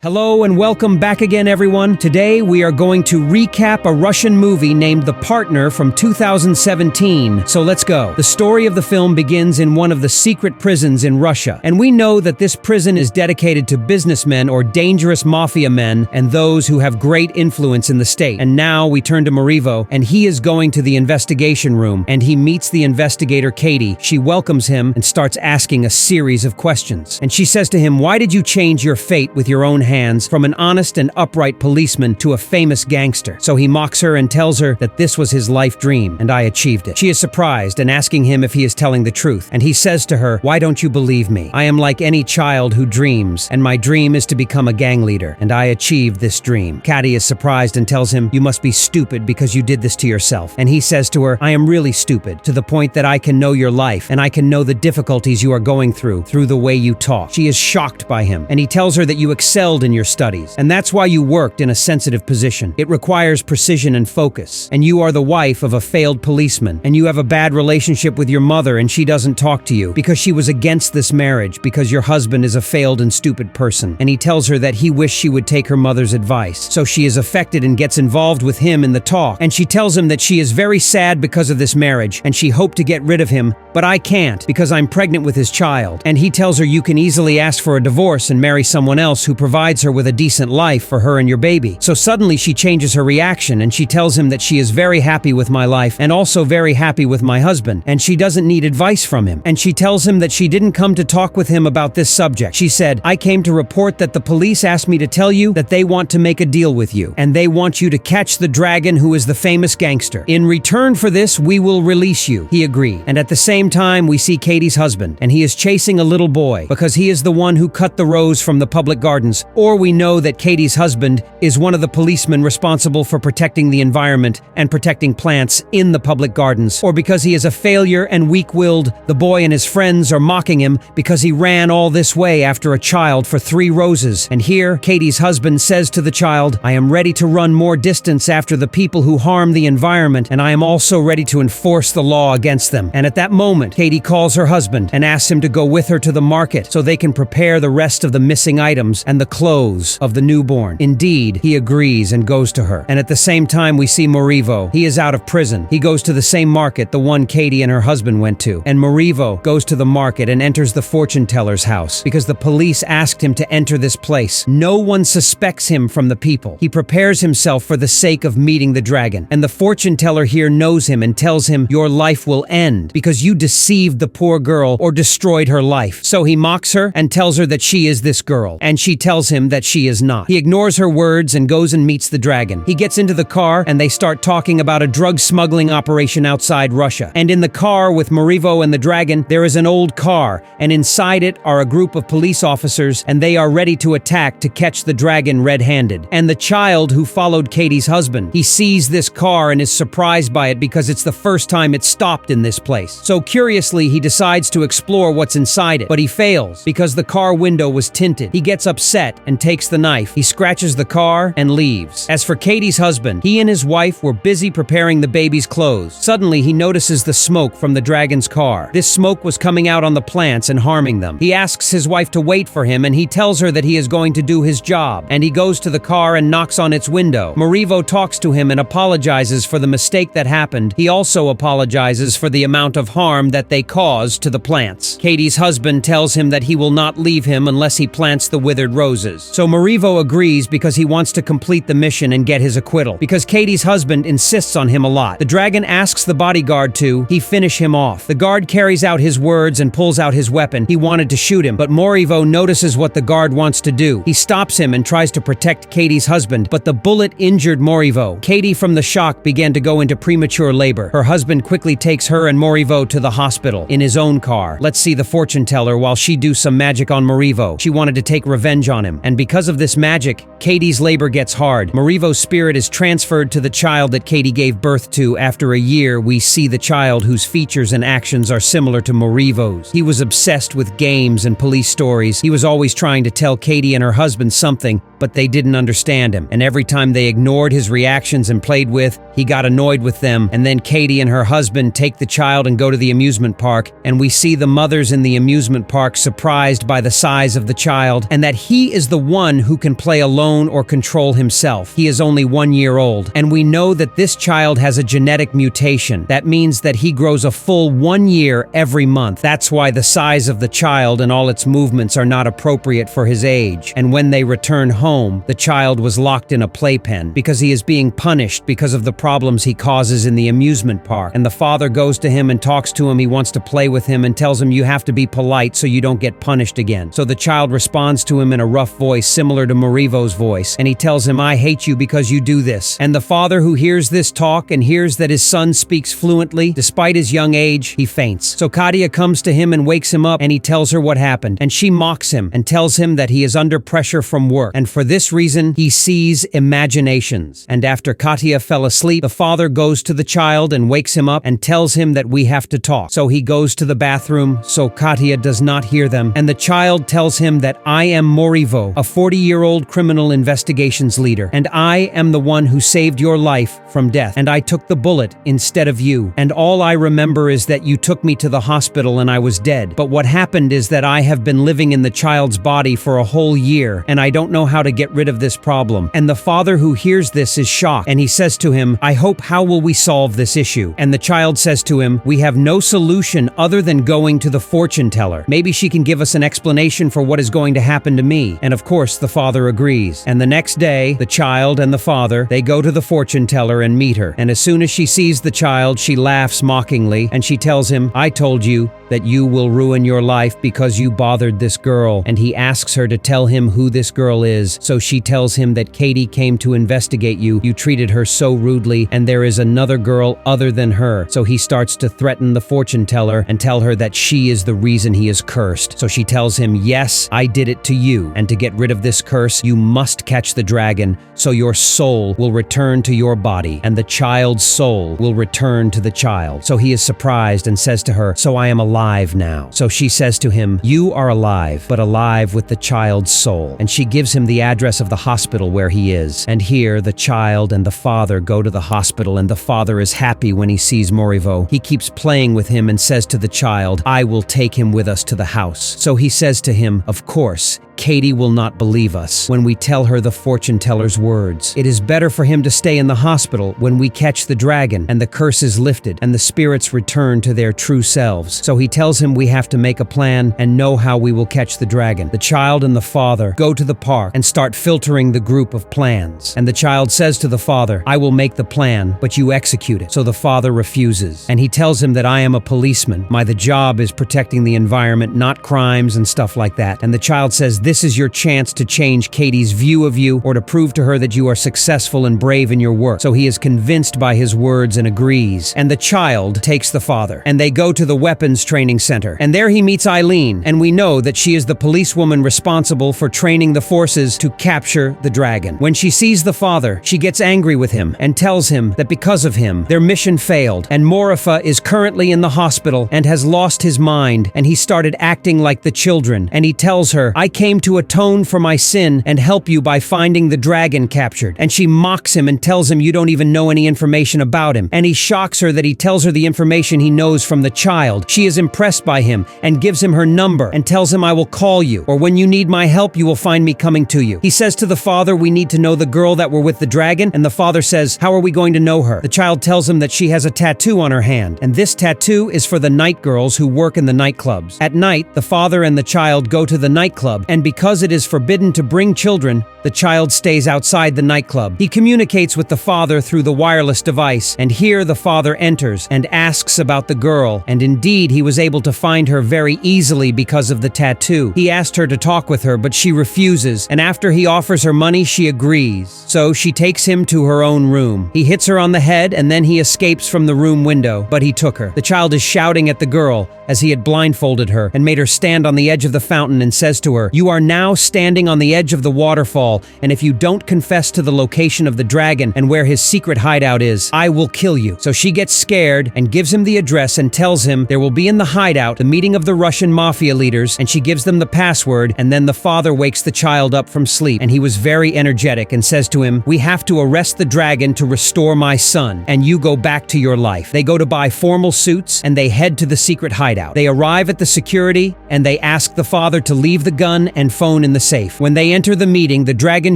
Hello and welcome back again, everyone. Today we are going to recap a Russian movie named The Partner from 2017. So let's go. The story of the film begins in one of the secret prisons in Russia, and we know that this prison is dedicated to businessmen or dangerous mafia men and those who have great influence in the state. And now we turn to Morivo, and he is going to the investigation room, and he meets the investigator Katie. She welcomes him and starts asking a series of questions. And she says to him, "Why did you change your fate with your own hands from an honest and upright policeman to a famous gangster?" So he mocks her and tells her that this was his life dream, and I achieved it. She is surprised and asking him if he is telling the truth, and he says to her, "Why don't you believe me? I am like any child who dreams, and my dream is to become a gang leader, and I achieved this dream." Katie is surprised and tells him, "You must be stupid because you did this to yourself." And he says to her, "I am really stupid, to the point that I can know your life, and I can know the difficulties you are going through the way you talk." She is shocked by him, and he tells her that you excelled in your studies, and that's why you worked in a sensitive position. It requires precision and focus, and you are the wife of a failed policeman, and you have a bad relationship with your mother, and she doesn't talk to you because she was against this marriage because your husband is a failed and stupid person. And he tells her that he wished she would take her mother's advice. So she is affected and gets involved with him in the talk, and she tells him that she is very sad because of this marriage, and she hoped to get rid of him, but I can't because I'm pregnant with his child. And he tells her you can easily ask for a divorce and marry someone else who provides her with a decent life for her and your baby. So suddenly she changes her reaction, and she tells him that she is very happy with my life and also very happy with my husband, and she doesn't need advice from him. And she tells him that she didn't come to talk with him about this subject. She said, "I came to report that the police asked me to tell you that they want to make a deal with you, and they want you to catch the dragon who is the famous gangster. In return for this, we will release you." He agreed. And at the same time, we see Katie's husband, and he is chasing a little boy because he is the one who cut the rose from the public gardens. Or we know that Katie's husband is one of the policemen responsible for protecting the environment and protecting plants in the public gardens. Or because he is a failure and weak-willed, the boy and his friends are mocking him because he ran all this way after a child for 3 roses. And here, Katie's husband says to the child, "I am ready to run more distance after the people who harm the environment, and I am also ready to enforce the law against them." And at that moment, Katie calls her husband and asks him to go with her to the market so they can prepare the rest of the missing items and the clothes of the newborn. Indeed, he agrees and goes to her. And at the same time, we see Morivo. He is out of prison. He goes to the same market, the one Katie and her husband went to. And Morivo goes to the market and enters the fortune teller's house because the police asked him to enter this place. No one suspects him from the people. He prepares himself for the sake of meeting the dragon. And the fortune teller here knows him and tells him, "Your life will end because you deceived the poor girl or destroyed her life." So he mocks her and tells her that she is this girl, and she tells him that she is not. He ignores her words and goes and meets the dragon. He gets into the car and they start talking about a drug smuggling operation outside Russia. And in the car with Morivo and the dragon, there is an old car, and inside it are a group of police officers, and they are ready to attack to catch the dragon red-handed. And the child who followed Katie's husband, he sees this car and is surprised by it because it's the first time it stopped in this place. So curiously, he decides to explore what's inside it, but he fails because the car window was tinted. He gets upset and takes the knife. He scratches the car and leaves. As for Katie's husband, he and his wife were busy preparing the baby's clothes. Suddenly, he notices the smoke from the dragon's car. This smoke was coming out on the plants and harming them. He asks his wife to wait for him, and he tells her that he is going to do his job. And he goes to the car and knocks on its window. Morivo talks to him and apologizes for the mistake that happened. He also apologizes for the amount of harm that they caused to the plants. Katie's husband tells him that he will not leave him unless he plants the withered roses. So Morivo agrees because he wants to complete the mission and get his acquittal, because Katie's husband insists on him a lot. The dragon asks the bodyguard to finish him off. The guard carries out his words and pulls out his weapon. He wanted to shoot him, but Morivo notices what the guard wants to do. He stops him and tries to protect Katie's husband, but the bullet injured Morivo. Katie, from the shock, began to go into premature labor. Her husband quickly takes her and Morivo to the hospital in his own car. Let's see the fortune teller while she do some magic on Morivo. She wanted to take revenge on him, and because of this magic, Katie's labor gets hard. Morivo's spirit is transferred to the child that Katie gave birth to. After a year, we see the child whose features and actions are similar to Morivo's. He was obsessed with games and police stories. He was always trying to tell Katie and her husband something, but they didn't understand him. And every time they ignored his reactions and played with, he got annoyed with them. And then Katie and her husband take the child and go to the amusement park, and we see the mothers in the amusement park surprised by the size of the child, and that he is the one who can play alone or control himself. He is only 1 year old, and we know that this child has a genetic mutation. That means that he grows a full 1 year every month. That's why the size of the child and all its movements are not appropriate for his age. And when they return home, the child was locked in a playpen because he is being punished because of the problems he causes in the amusement park. And the father goes to him and talks to him. He wants to play with him and tells him you have to be polite so you don't get punished again. So the child responds to him in a rough voice similar to Marivo's voice, and he tells him, I hate you because you do this. And the father, who hears this talk and hears that his son speaks fluently, despite his young age, he faints. So Katia comes to him and wakes him up, and he tells her what happened. And she mocks him and tells him that he is under pressure from work, and for this reason, he sees imaginations. And after Katia fell asleep, the father goes to the child and wakes him up and tells him that we have to talk. So he goes to the bathroom, so Katia does not hear them, and the child tells him that I am Morivo, a 40-year-old criminal investigations leader, and I am the one who saved your life from death, and I took the bullet instead of you, and all I remember is that you took me to the hospital and I was dead. But what happened is that I have been living in the child's body for a whole year, and I don't know how to get rid of this problem. And the father, who hears this, is shocked, and he says to him, I hope, how will we solve this issue? And the child says to him, we have no solution other than going to the fortune teller. Maybe she can give us an explanation for what is going to happen to me. And of course, the father agrees. And the next day, the child and the father, they go to the fortune teller and meet her. And as soon as she sees the child, she laughs mockingly, and she tells him, I told you that you will ruin your life because you bothered this girl. And he asks her to tell him who this girl is. So she tells him that Katie came to investigate you. You treated her so rudely, and there is another girl other than her. So he starts to threaten the fortune teller and tell her that she is the reason he is cursed. So she tells him, yes, I did it to you. And to get rid of this curse, you must catch the dragon, so your soul will return to your body, and the child's soul will return to the child. So he is surprised and says to her, so I am alive now. So she says to him, you are alive, but alive with the child's soul. And she gives him the address of the hospital where he is. And here, the child and the father go to the hospital, and the father is happy when he sees Morivo. He keeps playing with him and says to the child, I will take him with us to the house. So he says to him, of course, Katie will not believe us when we tell her the fortune teller's words. It is better for him to stay in the hospital when we catch the dragon and the curse is lifted and the spirits return to their true selves. So he tells him we have to make a plan and know how we will catch the dragon. The child and the father go to the park and start filtering the group of plans. And the child says to the father, I will make the plan, but you execute it. So the father refuses. And he tells him that I am a policeman. The job is protecting the environment, not crimes and stuff like that. And the child says, this is your chance to change Katie's view of you or to prove to her that you are successful and brave in your work. So he is convinced by his words and agrees. And the child takes the father, and they go to the weapons training center. And there he meets Eileen, and we know that she is the policewoman responsible for training the forces to capture the dragon. When she sees the father, she gets angry with him and tells him that because of him, their mission failed, and Morifa is currently in the hospital and has lost his mind, and he started acting like the children. And he tells her, I came to atone for my sin and help you by finding the dragon captured. And she mocks him and tells him you don't even know any information about him. And he shocks her that he tells her the information he knows from the child. She is impressed by him and gives him her number and tells him I will call you, or when you need my help you will find me coming to you. He says to the father, we need to know the girl that were with the dragon, and the father says, how are we going to know her? The child tells him that she has a tattoo on her hand, and this tattoo is for the night girls who work in the nightclubs. At night, the father and the child go to the nightclub, and because it is forbidden to bring children, the child stays outside the nightclub. He communicates with the father through the wireless device, and here the father enters and asks about the girl, and indeed he was able to find her very easily because of the tattoo. He asked her to talk with her, but she refuses, and after he offers her money, she agrees. So she takes him to her own room. He hits her on the head, and then he escapes from the room window, but he took her. The child is shouting at the girl as he had blindfolded her and made her stand on the edge of the fountain and says to her, you are now standing on the edge of the waterfall, and if you don't confess to the location of the dragon and where his secret hideout is, I will kill you. So she gets scared and gives him the address and tells him there will be in the hideout the meeting of the Russian Mafia leaders, and she gives them the password, and then the father wakes the child up from sleep, and he was very energetic and says to him, we have to arrest the dragon to restore my son, and you go back to your life. They go to buy formal suits, and they head to the secret hideout. They arrive at the security, and they ask the father to leave the gun and phone in the safe. When they enter the meeting, the dragon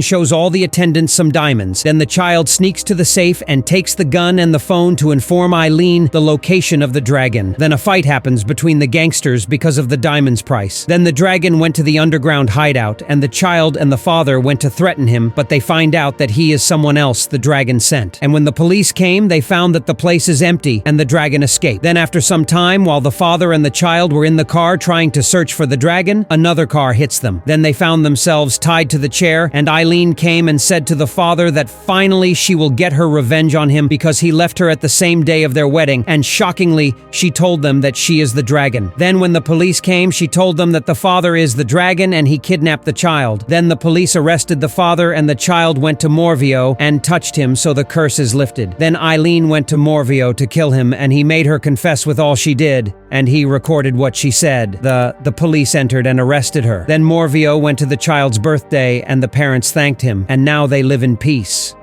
shows all the attendants some diamonds. Then the child sneaks to the safe and takes the gun and the phone to inform Eileen the location of the dragon. Then a fight happens between the gangsters because of the diamonds price. Then the dragon went to the underground hideout, and the child and the father went to threaten him, but they find out that he is someone else the dragon sent. And when the police came, they found that the place is empty and the dragon escaped. Then after some time, while the father and the child were in the car trying to search for the dragon, another car hits them. Then they found themselves tied to the chair, and Eileen came and said to the father that finally she will get her revenge on him because he left her at the same day of their wedding, and shockingly, she told them that she is the dragon. Then when the police came, she told them that the father is the dragon and he kidnapped the child. Then the police arrested the father, and the child went to Morvio and touched him, so the curse is lifted. Then Eileen went to Morvio to kill him, and he made her confess with all she did, and he recorded what she said. The police entered and arrested her. Then Morvio went to the child's birthday, and the parents thanked him, and now they live in peace.